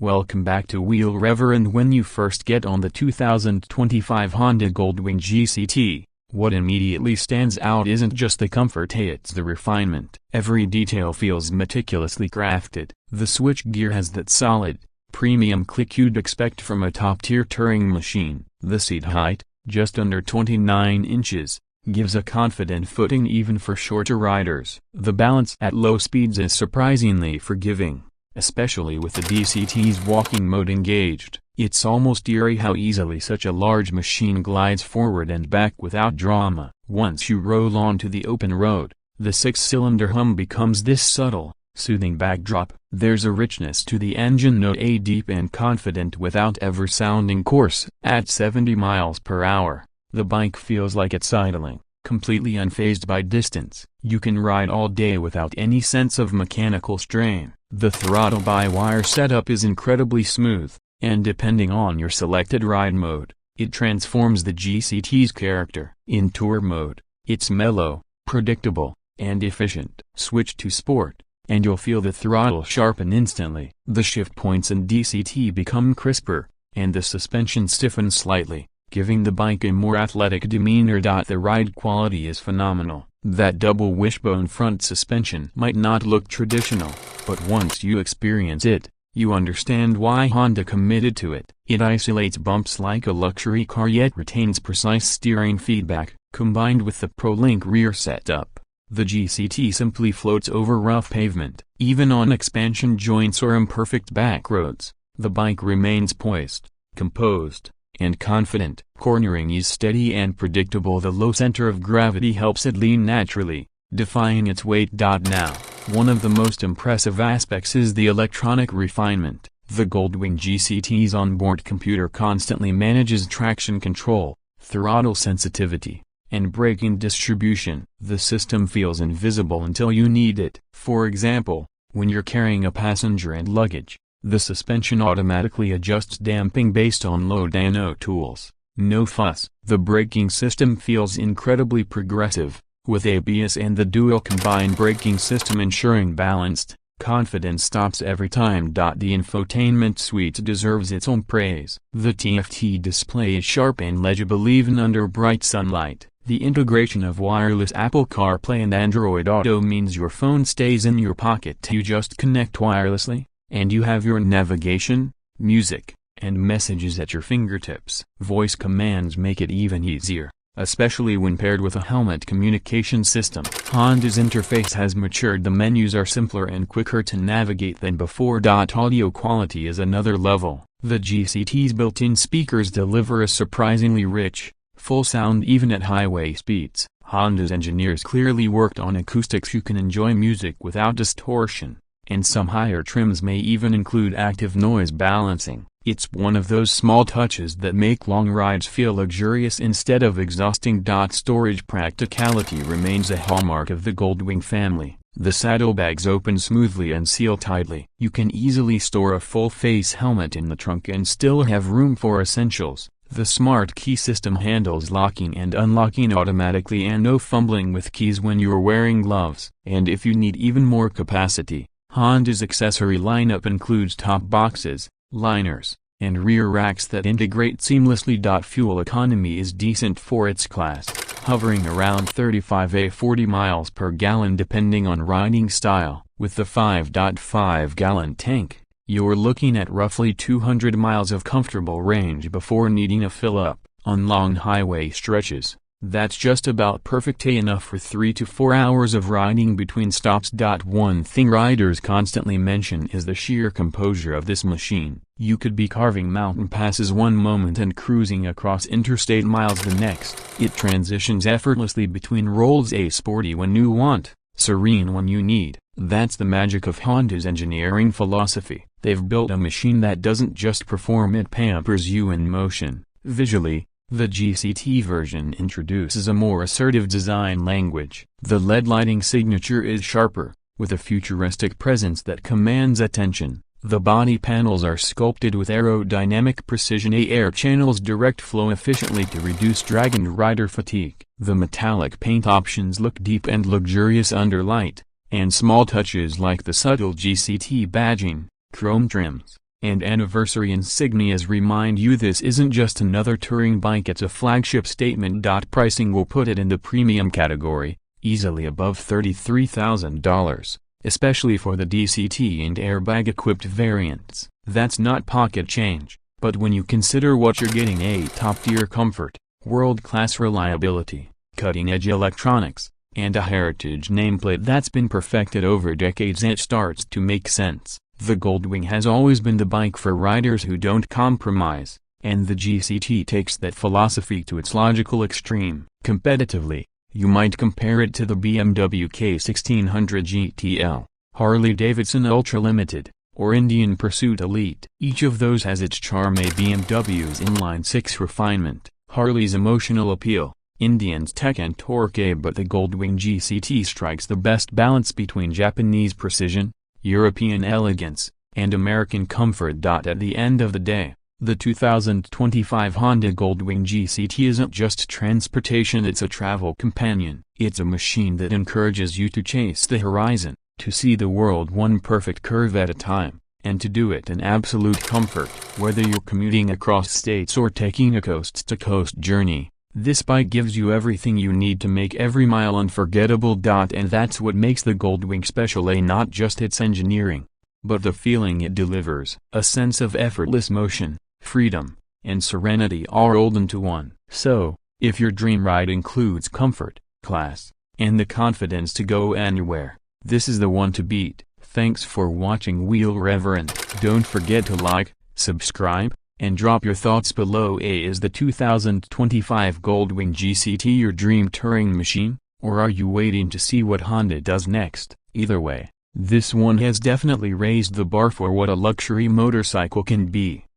Welcome back to Wheel Rever. And when you first get on the 2025 Honda Goldwing GCT, what immediately stands out isn't just the comfort, it's the refinement. Every detail feels meticulously crafted. The switchgear has that solid, premium click you'd expect from a top-tier touring machine. The seat height, just under 29 inches, gives a confident footing even for shorter riders. The balance at low speeds is surprisingly forgiving, especially with the DCT's walking mode engaged. It's almost eerie how easily such a large machine glides forward and back without drama. Once you roll onto the open road, the six-cylinder hum becomes this subtle, soothing backdrop. There's a richness to the engine note, deep and confident without ever sounding coarse. At 70 miles per hour, the bike feels like it's idling, completely unfazed by distance. You can ride all day without any sense of mechanical strain. The throttle-by-wire setup is incredibly smooth, and depending on your selected ride mode, it transforms the GCT's character. In tour mode, it's mellow, predictable, and efficient. Switch to sport, and you'll feel the throttle sharpen instantly. The shift points in DCT become crisper, and the suspension stiffens slightly, giving the bike a more athletic demeanor. The ride quality is phenomenal. That double wishbone front suspension might not look traditional, but once you experience it, you understand why Honda committed to it. It isolates bumps like a luxury car yet retains precise steering feedback. Combined with the ProLink rear setup, the GCT simply floats over rough pavement. Even on expansion joints or imperfect back roads, the bike remains poised, composed, and confident. Cornering is steady and predictable. The low center of gravity helps it lean naturally, defying its weight. Now, one of the most impressive aspects is the electronic refinement. The Goldwing GCT's onboard computer constantly manages traction control, throttle sensitivity, and braking distribution. The system feels invisible until you need it. For example, when you're carrying a passenger and luggage, the suspension automatically adjusts damping based on load and no tools, no fuss. The braking system feels incredibly progressive, with ABS and the dual combined braking system ensuring balanced, confident stops every time. The infotainment suite deserves its own praise. The TFT display is sharp and legible even under bright sunlight. The integration of wireless Apple CarPlay and Android Auto means your phone stays in your pocket. You just connect wirelessly, and you have your navigation, music, and messages at your fingertips. Voice commands make it even easier, especially when paired with a helmet communication system. Honda's interface has matured. The menus are simpler and quicker to navigate than before. Audio quality is another level. The GCT's built-in speakers deliver a surprisingly rich, full sound even at highway speeds. Honda's engineers clearly worked on acoustics. You can enjoy music without distortion, and some higher trims may even include active noise balancing. It's one of those small touches that make long rides feel luxurious instead of exhausting. Storage practicality remains a hallmark of the Goldwing family. The saddlebags open smoothly and seal tightly. You can easily store a full-face helmet in the trunk and still have room for essentials. The smart key system handles locking and unlocking automatically and no fumbling with keys when you're wearing gloves. And if you need even more capacity, Honda's accessory lineup includes top boxes, liners, and rear racks that integrate seamlessly. Fuel economy is decent for its class, hovering around 35–40 miles per gallon depending on riding style. With the 5.5-gallon tank, you're looking at roughly 200 miles of comfortable range before needing a fill-up. On long highway stretches, that's just about perfect, enough for 3 to 4 hours of riding between stops. One thing riders constantly mention is the sheer composure of this machine. You could be carving mountain passes one moment and cruising across interstate miles the next. It transitions effortlessly between roles, sporty when you want, serene when you need. That's the magic of Honda's engineering philosophy. They've built a machine that doesn't just perform, it pampers you in motion. Visually, the GCT version introduces a more assertive design language. The LED lighting signature is sharper, with a futuristic presence that commands attention. The body panels are sculpted with aerodynamic precision. Air channels direct flow efficiently to reduce drag and rider fatigue. The metallic paint options look deep and luxurious under light, and small touches like the subtle GCT badging, chrome trims, and anniversary insignias remind you this isn't just another touring bike, it's a flagship statement. Pricing will put it in the premium category, easily above $33,000, especially for the DCT and airbag-equipped variants. That's not pocket change, but when you consider what you're getting: a top-tier comfort, world-class reliability, cutting-edge electronics, and a heritage nameplate that's been perfected over decades, it starts to make sense. The Goldwing has always been the bike for riders who don't compromise, and the GCT takes that philosophy to its logical extreme. Competitively, you might compare it to the BMW K1600 GTL, Harley-Davidson Ultra Limited, or Indian Pursuit Elite. Each of those has its charm: a BMW's inline-six refinement, Harley's emotional appeal, Indian's tech and torque, but the Goldwing GCT strikes the best balance between Japanese precision, European elegance, and American comfort. At the end of the day, the 2025 Honda Goldwing GCT isn't just transportation, it's a travel companion. It's a machine that encourages you to chase the horizon, to see the world one perfect curve at a time, and to do it in absolute comfort. Whether you're commuting across states or taking a coast-to-coast journey, this bike gives you everything you need to make every mile unforgettable. And that's what makes the Goldwing special: not just its engineering, but the feeling it delivers. A sense of effortless motion, freedom, and serenity all rolled into one. So, if your dream ride includes comfort, class, and the confidence to go anywhere, this is the one to beat. Thanks for watching Wheel Reverend. Don't forget to like, subscribe, and drop your thoughts below. Is the 2025 Goldwing GCT your dream touring machine, or are you waiting to see what Honda does next? Either way, this one has definitely raised the bar for what a luxury motorcycle can be.